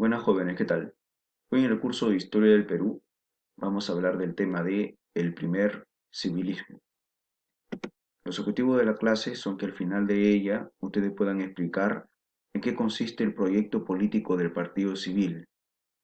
Buenas jóvenes, ¿qué tal? Hoy en el curso de Historia del Perú vamos a hablar del tema de el primer civilismo. Los objetivos de la clase son que al final de ella ustedes puedan explicar en qué consiste el proyecto político del Partido Civil.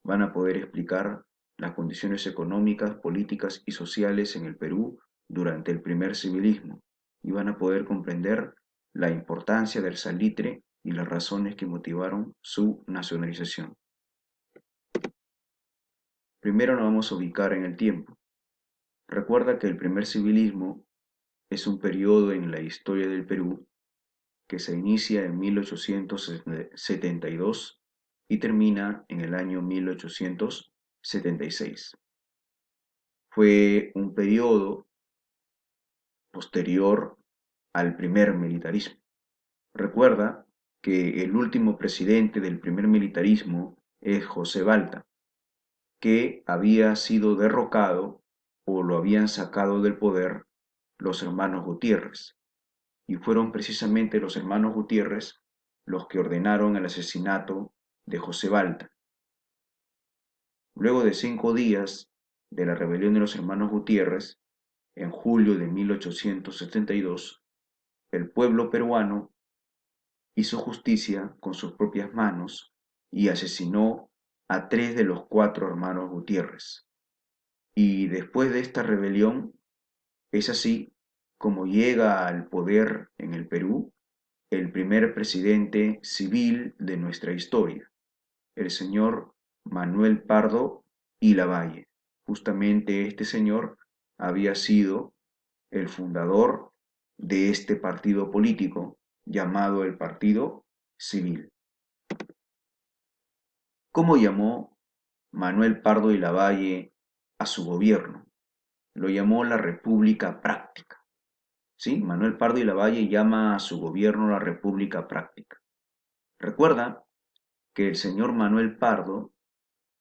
Van a poder explicar las condiciones económicas, políticas y sociales en el Perú durante el primer civilismo y van a poder comprender la importancia del salitre y las razones que motivaron su nacionalización. Primero nos vamos a ubicar en el tiempo. Recuerda que el primer civilismo es un periodo en la historia del Perú que se inicia en 1872 y termina en el año 1876. Fue un periodo posterior al primer militarismo. Recuerda que el último presidente del primer militarismo es José Balta, que había sido derrocado o lo habían sacado del poder los hermanos Gutiérrez. Y fueron precisamente los hermanos Gutiérrez los que ordenaron el asesinato de José Balta. Luego de 5 días de la rebelión de los hermanos Gutiérrez, en julio de 1872, el pueblo peruano hizo justicia con sus propias manos y asesinó a 3 de los 4 hermanos Gutiérrez. Y después de esta rebelión, es así como llega al poder en el Perú el primer presidente civil de nuestra historia, el señor Manuel Pardo y Lavalle. Justamente este señor había sido el fundador de este partido político llamado el Partido Civil. ¿Cómo llamó Manuel Pardo y Lavalle a su gobierno? Lo llamó la República Práctica. ¿Sí? Manuel Pardo y Lavalle llama a su gobierno la República Práctica. Recuerda que el señor Manuel Pardo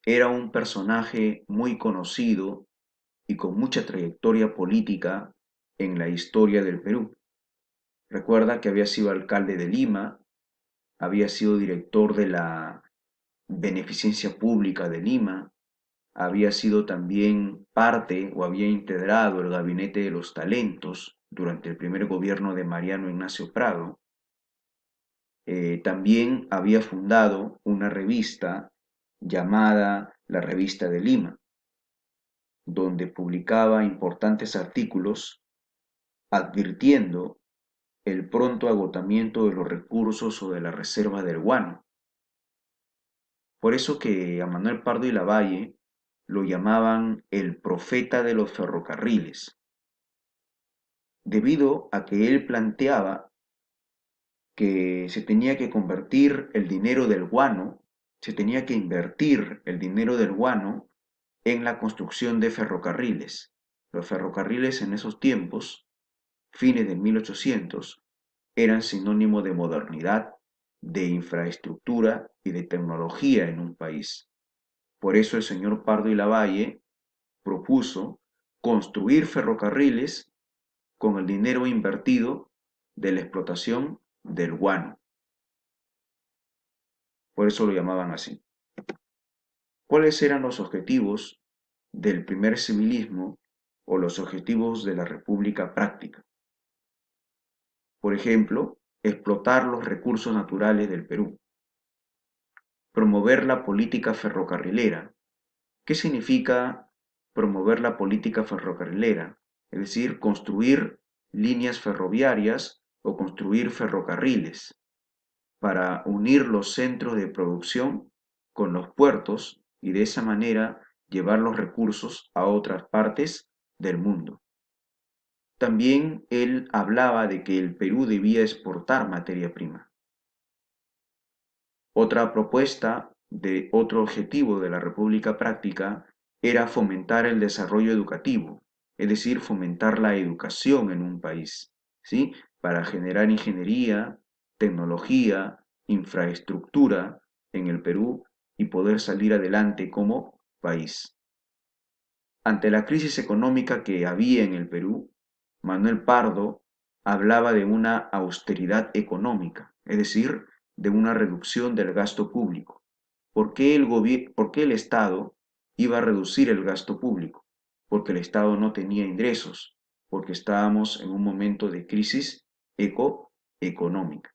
era un personaje muy conocido y con mucha trayectoria política en la historia del Perú. Recuerda que había sido alcalde de Lima, había sido director de la Beneficencia Pública de Lima, había sido también parte o había integrado el Gabinete de los Talentos durante el primer gobierno de Mariano Ignacio Prado. También había fundado una revista llamada La Revista de Lima, donde publicaba importantes artículos advirtiendo el pronto agotamiento de los recursos o de la reserva del guano. Por eso que a Manuel Pardo y Lavalle lo llamaban el profeta de los ferrocarriles, debido a que él planteaba que se tenía que convertir el dinero del guano, se tenía que invertir el dinero del guano en la construcción de ferrocarriles. Los ferrocarriles en esos tiempos, fines de 1800, eran sinónimo de modernidad, de infraestructura y de tecnología en un país. Por eso el señor Pardo y Lavalle propuso construir ferrocarriles con el dinero invertido de la explotación del guano. Por eso lo llamaban así. ¿Cuáles eran los objetivos del primer civilismo o los objetivos de la República Práctica? Por ejemplo, explotar los recursos naturales del Perú, promover la política ferrocarrilera. ¿Qué significa promover la política ferrocarrilera? Es decir, construir líneas ferroviarias o construir ferrocarriles para unir los centros de producción con los puertos y de esa manera llevar los recursos a otras partes del mundo. También él hablaba de que el Perú debía exportar materia prima. Otra propuesta de otro objetivo de la República Práctica era fomentar el desarrollo educativo, es decir, fomentar la educación en un país, ¿sí? Para generar ingeniería, tecnología, infraestructura en el Perú y poder salir adelante como país. Ante la crisis económica que había en el Perú, Manuel Pardo hablaba de una austeridad económica, es decir, de una reducción del gasto público. por qué el Estado iba a reducir el gasto público? Porque el Estado no tenía ingresos, porque estábamos en un momento de crisis económica.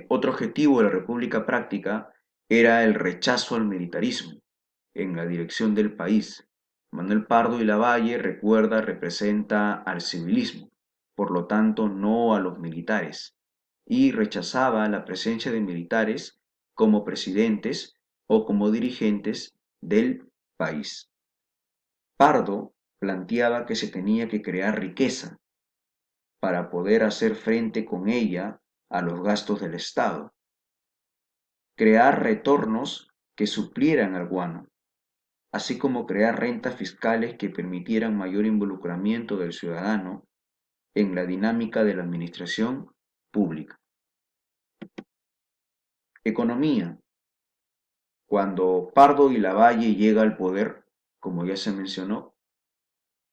Otro objetivo de la República Práctica era el rechazo al militarismo en la dirección del país. Manuel Pardo y Lavalle, representa al civilismo, por lo tanto no a los militares, y rechazaba la presencia de militares como presidentes o como dirigentes del país. Pardo planteaba que se tenía que crear riqueza para poder hacer frente con ella a los gastos del Estado, crear retornos que suplieran al guano, así como crear rentas fiscales que permitieran mayor involucramiento del ciudadano en la dinámica de la administración pública. Economía. Cuando Pardo y Lavalle llega al poder, como ya se mencionó,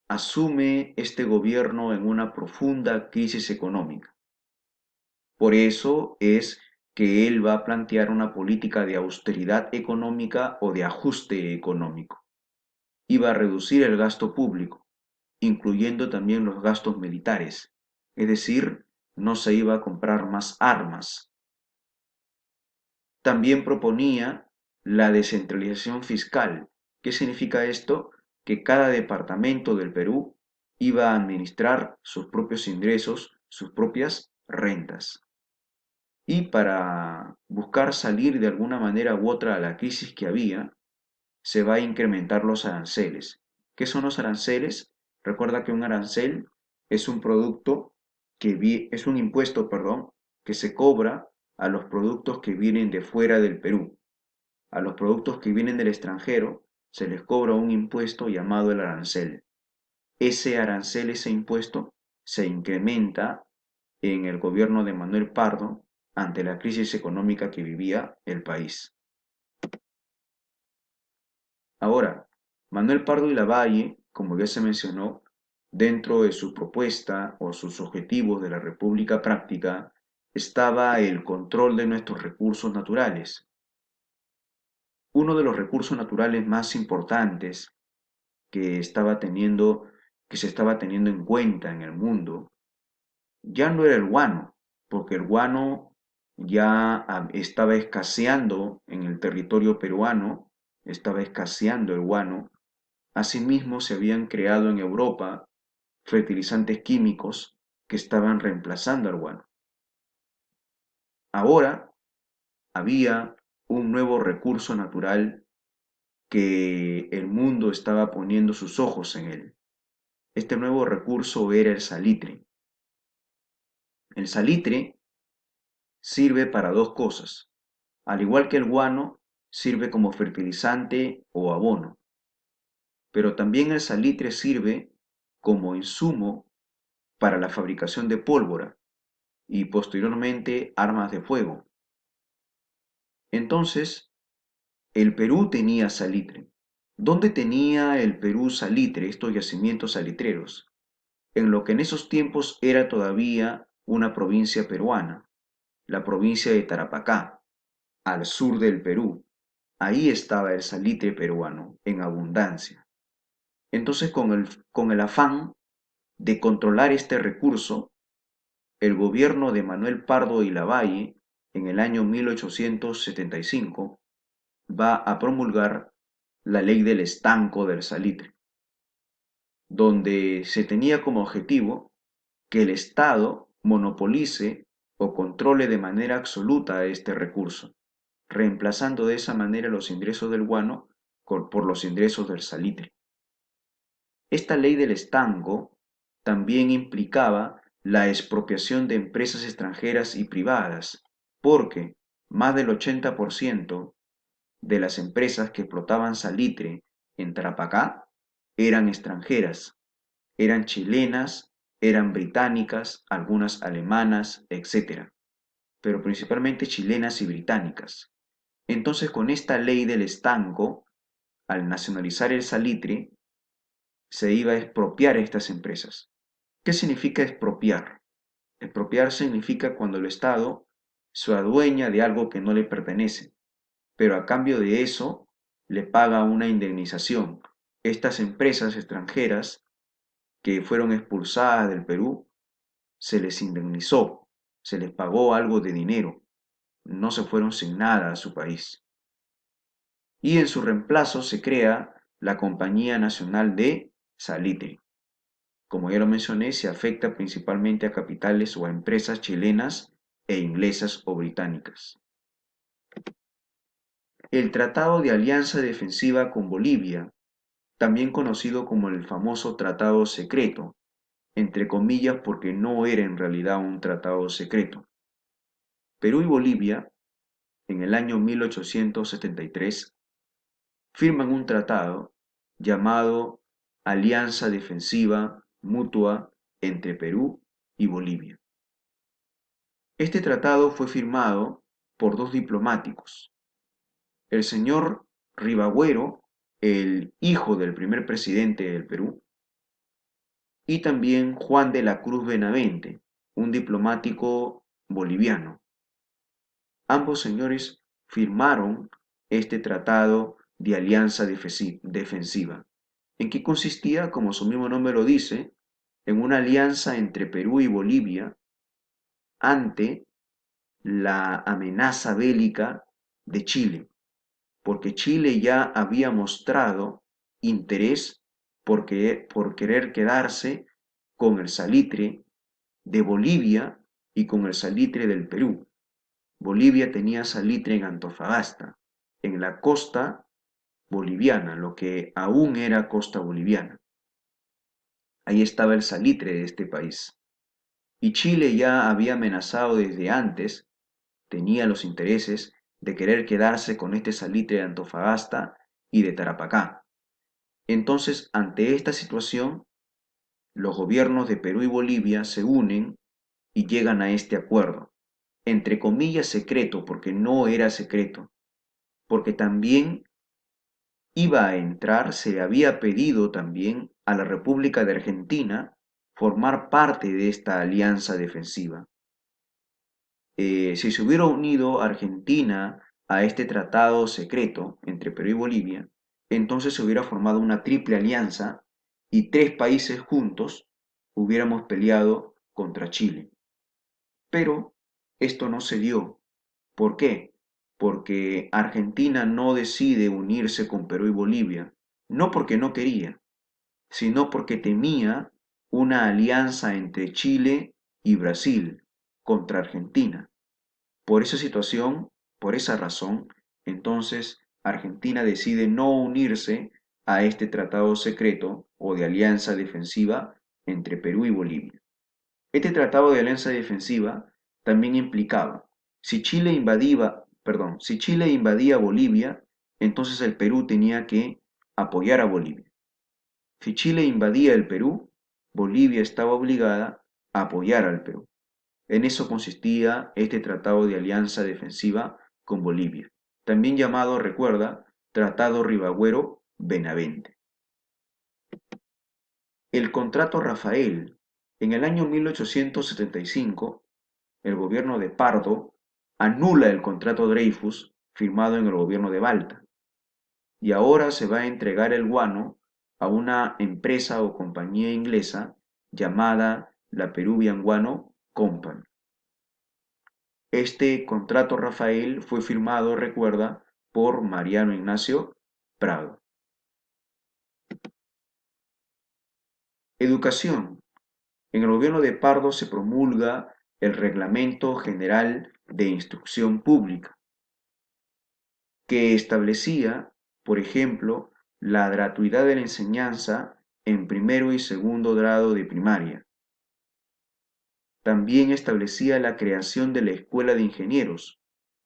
asume este gobierno en una profunda crisis económica. Por eso es que él va a plantear una política de austeridad económica o de ajuste económico. Iba a reducir el gasto público, incluyendo también los gastos militares, es decir, no se iba a comprar más armas. También proponía la descentralización fiscal. ¿Qué significa esto? Que cada departamento del Perú iba a administrar sus propios ingresos, sus propias rentas. Y para buscar salir de alguna manera u otra a la crisis que había, se va a incrementar los aranceles. ¿Qué son los aranceles? Recuerda que un arancel es un producto es un impuesto, perdón, que se cobra a los productos que vienen de fuera del Perú. A los productos que vienen del extranjero se les cobra un impuesto llamado el arancel. Ese arancel, ese impuesto, se incrementa en el gobierno de Manuel Pardo ante la crisis económica que vivía el país. Ahora, Manuel Pardo y Lavalle, como ya se mencionó, dentro de su propuesta o sus objetivos de la República Práctica estaba el control de nuestros recursos naturales. Uno de los recursos naturales más importantes que que se estaba teniendo en cuenta en el mundo, ya no era el guano, porque el guano ya estaba escaseando en el territorio peruano, estaba escaseando el guano. Asimismo, se habían creado en Europa fertilizantes químicos que estaban reemplazando al guano. Ahora había un nuevo recurso natural que el mundo estaba poniendo sus ojos en él. Este nuevo recurso era el salitre. El salitre sirve para dos cosas. Al igual que el guano, sirve como fertilizante o abono. Pero también el salitre sirve como insumo para la fabricación de pólvora y posteriormente armas de fuego. Entonces, el Perú tenía salitre. ¿Dónde tenía el Perú salitre, estos yacimientos salitreros? En lo que en esos tiempos era todavía una provincia peruana, la provincia de Tarapacá, al sur del Perú. Ahí estaba el salitre peruano, en abundancia. Entonces, con el afán de controlar este recurso, el gobierno de Manuel Pardo y Lavalle, en el año 1875, va a promulgar la ley del estanco del salitre, donde se tenía como objetivo que el Estado monopolice o controle de manera absoluta este recurso, reemplazando de esa manera los ingresos del guano por los ingresos del salitre. Esta ley del estanco también implicaba la expropiación de empresas extranjeras y privadas, porque más del 80% de las empresas que explotaban salitre en Tarapacá eran extranjeras, eran chilenas, eran británicas, algunas alemanas, etc. Pero principalmente chilenas y británicas. Entonces, con esta ley del estanco, al nacionalizar el salitre, se iba a expropiar estas empresas. ¿Qué significa expropiar? Expropiar significa cuando el Estado se adueña de algo que no le pertenece, pero a cambio de eso le paga una indemnización. Estas empresas extranjeras que fueron expulsadas del Perú, se les indemnizó, se les pagó algo de dinero, no se fueron sin nada a su país. Y en su reemplazo se crea la Compañía Nacional de Salitre. Como ya lo mencioné, se afecta principalmente a capitales o a empresas chilenas e inglesas o británicas. El Tratado de Alianza Defensiva con Bolivia, también conocido como el famoso Tratado Secreto, entre comillas porque no era en realidad un tratado secreto. Perú y Bolivia, en el año 1873, firman un tratado llamado Alianza Defensiva Mutua entre Perú y Bolivia. Este tratado fue firmado por dos diplomáticos, el señor Ribagüero, el hijo del primer presidente del Perú, y también Juan de la Cruz Benavente, un diplomático boliviano. Ambos señores firmaron este tratado de alianza defensiva, en que consistía, como su mismo nombre lo dice, en una alianza entre Perú y Bolivia ante la amenaza bélica de Chile, porque Chile ya había mostrado interés por querer quedarse con el salitre de Bolivia y con el salitre del Perú. Bolivia tenía salitre en Antofagasta, en la costa boliviana, lo que aún era costa boliviana. Ahí estaba el salitre de este país. Y Chile ya había amenazado desde antes, tenía los intereses de querer quedarse con este salitre de Antofagasta y de Tarapacá. Entonces, ante esta situación, los gobiernos de Perú y Bolivia se unen y llegan a este acuerdo, entre comillas secreto, porque no era secreto, porque también iba a entrar, se le había pedido también a la República de Argentina formar parte de esta alianza defensiva. Si se hubiera unido Argentina a este tratado secreto entre Perú y Bolivia, entonces se hubiera formado una triple alianza y tres países juntos hubiéramos peleado contra Chile. Pero esto no se dio. ¿Por qué? Porque Argentina no decide unirse con Perú y Bolivia, no porque no quería, sino porque temía una alianza entre Chile y Brasil contra Argentina. Por esa situación, por esa razón, entonces Argentina decide no unirse a este tratado secreto o de alianza defensiva entre Perú y Bolivia. Este tratado de alianza defensiva también implicaba, si Chile invadía Bolivia, entonces el Perú tenía que apoyar a Bolivia. Si Chile invadía el Perú, Bolivia estaba obligada a apoyar al Perú. En eso consistía este tratado de alianza defensiva con Bolivia, también llamado, recuerda, Tratado Ribagüero-Benavente. El contrato Rafael. En el año 1875, el gobierno de Pardo anula el contrato Dreyfus firmado en el gobierno de Balta y ahora se va a entregar el guano a una empresa o compañía inglesa llamada la Peruvian Guano Company. Este contrato Rafael fue firmado, recuerda, por Mariano Ignacio Prado. Educación. En el gobierno de Pardo se promulga el Reglamento General de Instrucción Pública, que establecía, por ejemplo, la gratuidad de la enseñanza en primero y segundo grado de primaria. También establecía la creación de la Escuela de Ingenieros,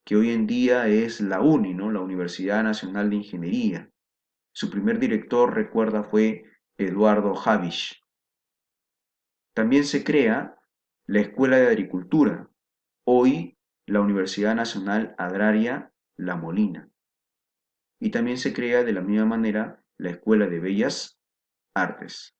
que hoy en día es la UNI, ¿no? La Universidad Nacional de Ingeniería. Su primer director, recuerda, fue Eduardo Habish. También se crea la Escuela de Agricultura, hoy la Universidad Nacional Agraria La Molina. Y también se crea de la misma manera la Escuela de Bellas Artes.